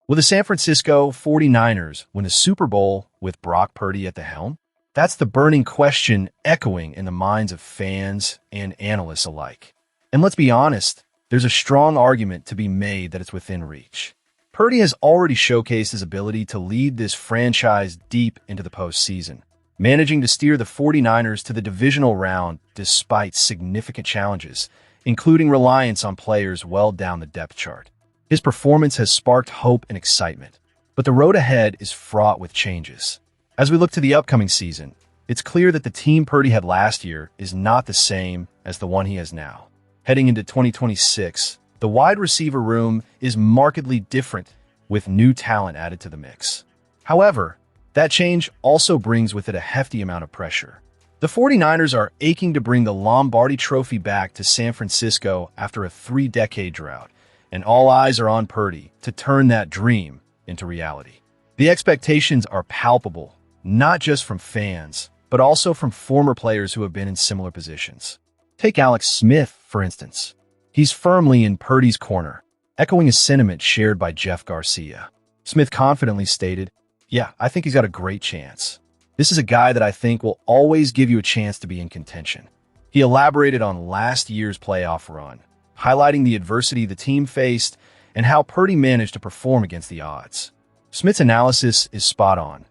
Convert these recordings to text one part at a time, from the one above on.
Will the San Francisco 49ers win a Super Bowl with Brock Purdy at the helm? That's the burning question echoing in the minds of fans and analysts alike. And let's be honest, there's a strong argument to be made that it's within reach. Purdy has already showcased his ability to lead this franchise deep into the postseason, managing to steer the 49ers to the divisional round despite significant challenges, including reliance on players well down the depth chart. His performance has sparked hope and excitement, but the road ahead is fraught with changes. As we look to the upcoming season, it's clear that the team Purdy had last year is not the same as the one he has now. Heading into 2026, the wide receiver room is markedly different with new talent added to the mix. However, that change also brings with it a hefty amount of pressure. The 49ers are aching to bring the Lombardi Trophy back to San Francisco after a 3-decade drought, and all eyes are on Purdy to turn that dream into reality. The expectations are palpable, not just from fans, but also from former players who have been in similar positions. Take Alex Smith, for instance. He's firmly in Purdy's corner, echoing a sentiment shared by Jeff Garcia. Smith confidently stated, "Yeah, I think he's got a great chance. This is a guy that I think will always give you a chance to be in contention." He elaborated on last year's playoff run, highlighting the adversity the team faced and how Purdy managed to perform against the odds. Smith's analysis is spot on.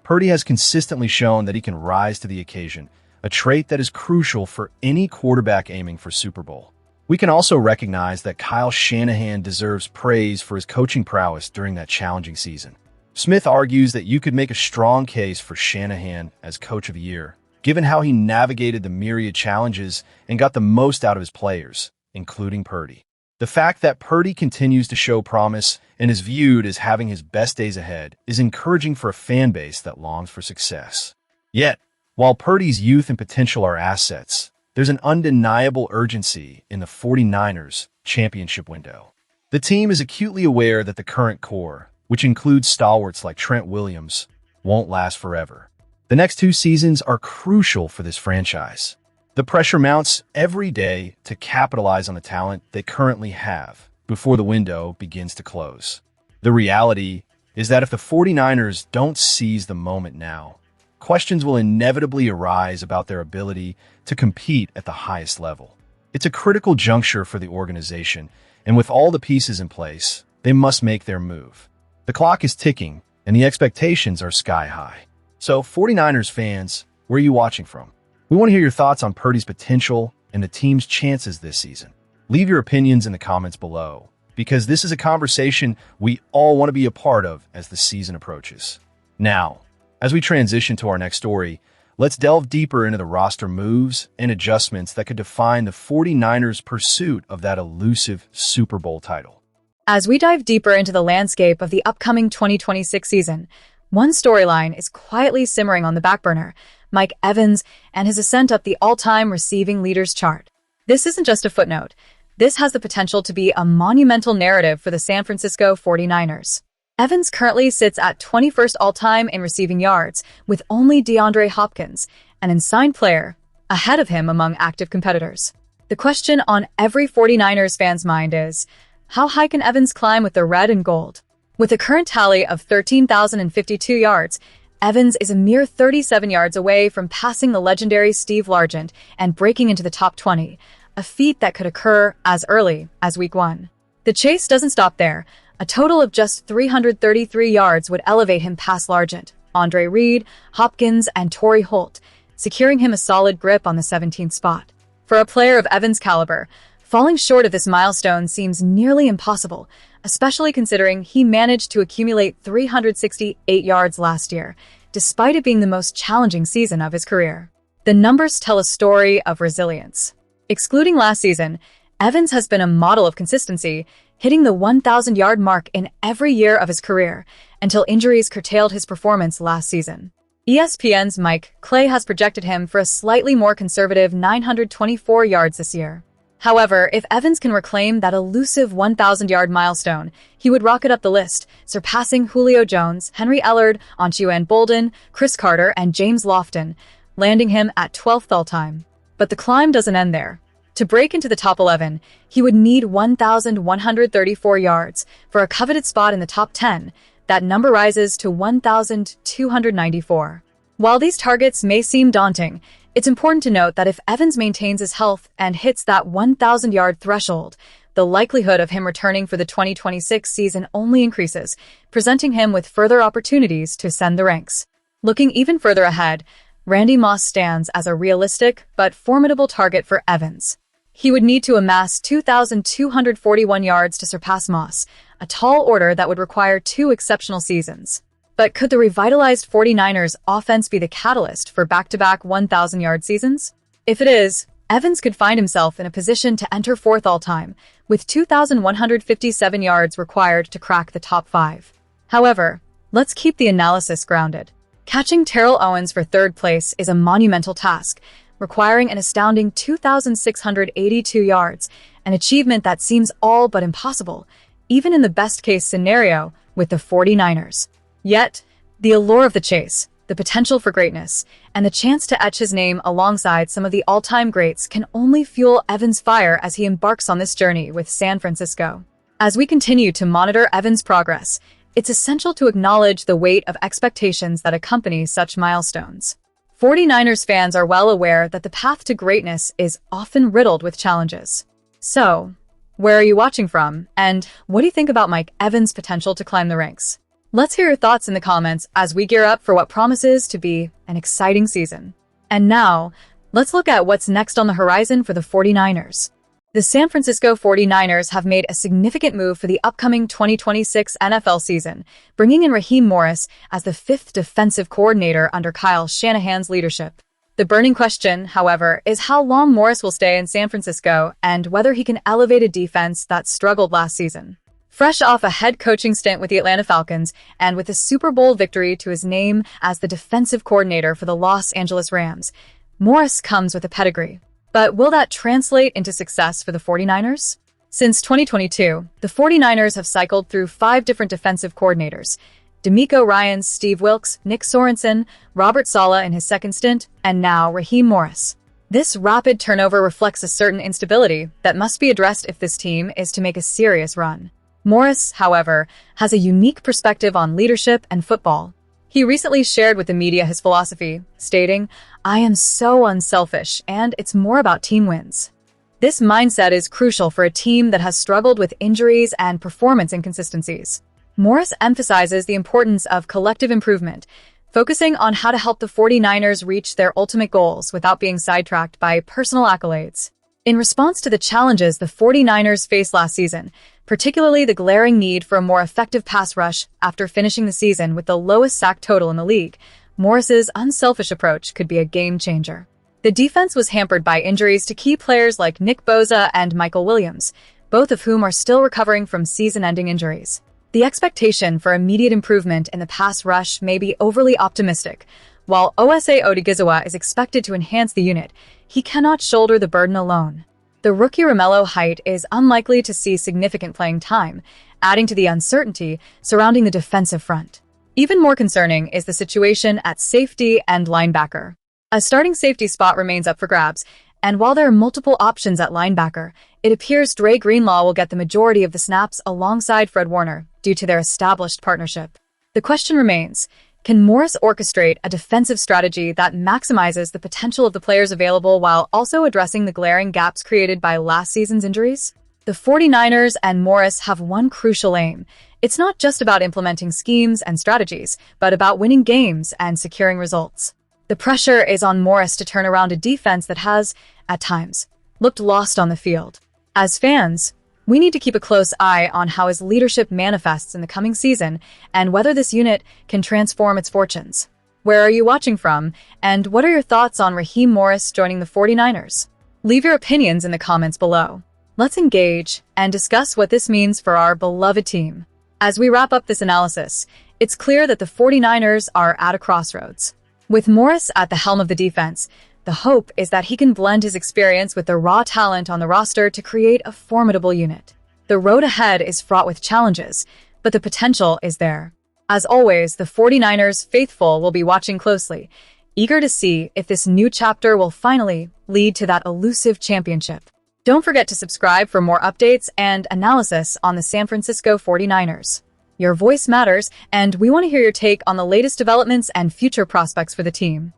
Purdy has consistently shown that he can rise to the occasion, a trait that is crucial for any quarterback aiming for Super Bowl. We can also recognize that Kyle Shanahan deserves praise for his coaching prowess during that challenging season. Smith argues that you could make a strong case for Shanahan as Coach of the Year, given how he navigated the myriad challenges and got the most out of his players, including Purdy. The fact that Purdy continues to show promise and is viewed as having his best days ahead is encouraging for a fan base that longs for success. Yet, while Purdy's youth and potential are assets, there's an undeniable urgency in the 49ers' championship window. The team is acutely aware that the current core, which includes stalwarts like Trent Williams, won't last forever. The next 2 seasons are crucial for this franchise. The pressure mounts every day to capitalize on the talent they currently have before the window begins to close. The reality is that if the 49ers don't seize the moment now, questions will inevitably arise about their ability to compete at the highest level. It's a critical juncture for the organization, and with all the pieces in place, they must make their move. The clock is ticking, and the expectations are sky high. So, 49ers fans, where are you watching from? We want to hear your thoughts on Purdy's potential and the team's chances this season. Leave your opinions in the comments below, because this is a conversation we all want to be a part of as the season approaches. Now, as we transition to our next story, let's delve deeper into the roster moves and adjustments that could define the 49ers' pursuit of that elusive Super Bowl title. As we dive deeper into the landscape of the upcoming 2026 season, one storyline is quietly simmering on the back burner: Mike Evans and his ascent up the all-time receiving leaders chart. This isn't just a footnote. This has the potential to be a monumental narrative for the San Francisco 49ers. Evans currently sits at 21st all-time in receiving yards, with only DeAndre Hopkins, an unsigned player, ahead of him among active competitors. The question on every 49ers fan's mind is, how high can Evans climb with the red and gold? With a current tally of 13,052 yards, Evans is a mere 37 yards away from passing the legendary Steve Largent and breaking into the top 20, a feat that could occur as early as Week 1. The chase doesn't stop there. A total of just 333 yards would elevate him past Largent, Andre Reed, Hopkins, and Torrey Holt, securing him a solid grip on the 17th spot. For a player of Evans' caliber, falling short of this milestone seems nearly impossible, especially considering he managed to accumulate 368 yards last year, despite it being the most challenging season of his career. The numbers tell a story of resilience. Excluding last season, Evans has been a model of consistency, hitting the 1,000-yard mark in every year of his career, until injuries curtailed his performance last season. ESPN's Mike Clay has projected him for a slightly more conservative 924 yards this year. However, if Evans can reclaim that elusive 1,000-yard milestone, he would rocket up the list, surpassing Julio Jones, Henry Ellard, Onchuan Bolden, Chris Carter, and James Lofton, landing him at 12th all-time. But the climb doesn't end there. To break into the top 11, he would need 1,134 yards for a coveted spot in the top 10. That number rises to 1,294. While these targets may seem daunting, it's important to note that if Evans maintains his health and hits that 1,000-yard threshold, the likelihood of him returning for the 2026 season only increases, presenting him with further opportunities to ascend the ranks. Looking even further ahead, Randy Moss stands as a realistic but formidable target for Evans. He would need to amass 2,241 yards to surpass Moss, a tall order that would require 2 exceptional seasons. But could the revitalized 49ers offense be the catalyst for back-to-back 1,000-yard seasons? If it is, Evans could find himself in a position to enter 4th all-time, with 2,157 yards required to crack the top 5. However, let's keep the analysis grounded. Catching Terrell Owens for 3rd place is a monumental task, requiring an astounding 2,682 yards, an achievement that seems all but impossible, even in the best-case scenario with the 49ers. Yet, the allure of the chase, the potential for greatness, and the chance to etch his name alongside some of the all-time greats can only fuel Evans' fire as he embarks on this journey with San Francisco. As we continue to monitor Evans' progress, it's essential to acknowledge the weight of expectations that accompany such milestones. 49ers fans are well aware that the path to greatness is often riddled with challenges. So, where are you watching from, and what do you think about Mike Evans' potential to climb the ranks? Let's hear your thoughts in the comments as we gear up for what promises to be an exciting season. And now, let's look at what's next on the horizon for the 49ers. The San Francisco 49ers have made a significant move for the upcoming 2026 NFL season, bringing in Raheem Morris as the 5th defensive coordinator under Kyle Shanahan's leadership. The burning question, however, is how long Morris will stay in San Francisco and whether he can elevate a defense that struggled last season. Fresh off a head coaching stint with the Atlanta Falcons and with a Super Bowl victory to his name as the defensive coordinator for the Los Angeles Rams, Morris comes with a pedigree. But will that translate into success for the 49ers? Since 2022, the 49ers have cycled through 5 different defensive coordinators: DeMeco Ryans, Steve Wilks, Nick Sorensen, Robert Saleh in his 2nd stint, and now Raheem Morris. This rapid turnover reflects a certain instability that must be addressed if this team is to make a serious run. Morris, however, has a unique perspective on leadership and football. He recently shared with the media his philosophy, stating, "I am so unselfish, and it's more about team wins." This mindset is crucial for a team that has struggled with injuries and performance inconsistencies. Morris emphasizes the importance of collective improvement, focusing on how to help the 49ers reach their ultimate goals without being sidetracked by personal accolades. In response to the challenges the 49ers faced last season, particularly the glaring need for a more effective pass rush after finishing the season with the lowest sack total in the league, Morris's unselfish approach could be a game changer. The defense was hampered by injuries to key players like Nick Bosa and Michael Williams, both of whom are still recovering from season-ending injuries. The expectation for immediate improvement in the pass rush may be overly optimistic. While Osa Odigizua is expected to enhance the unit, he cannot shoulder the burden alone. The rookie Romello Height is unlikely to see significant playing time, adding to the uncertainty surrounding the defensive front. Even more concerning is the situation at safety and linebacker. A starting safety spot remains up for grabs, and while there are multiple options at linebacker, it appears Dre Greenlaw will get the majority of the snaps alongside Fred Warner due to their established partnership. The question remains, can Morris orchestrate a defensive strategy that maximizes the potential of the players available while also addressing the glaring gaps created by last season's injuries? The 49ers and Morris have one crucial aim. It's not just about implementing schemes and strategies, but about winning games and securing results. The pressure is on Morris to turn around a defense that has, at times, looked lost on the field. As fans, we need to keep a close eye on how his leadership manifests in the coming season and whether this unit can transform its fortunes. Where are you watching from, and what are your thoughts on Raheem Morris joining the 49ers? Leave your opinions in the comments below. Let's engage and discuss what this means for our beloved team. As we wrap up this analysis, it's clear that the 49ers are at a crossroads. With Morris at the helm of the defense, the hope is that he can blend his experience with the raw talent on the roster to create a formidable unit. The road ahead is fraught with challenges, but the potential is there. As always, the 49ers faithful will be watching closely, eager to see if this new chapter will finally lead to that elusive championship. Don't forget to subscribe for more updates and analysis on the San Francisco 49ers. Your voice matters, and we want to hear your take on the latest developments and future prospects for the team.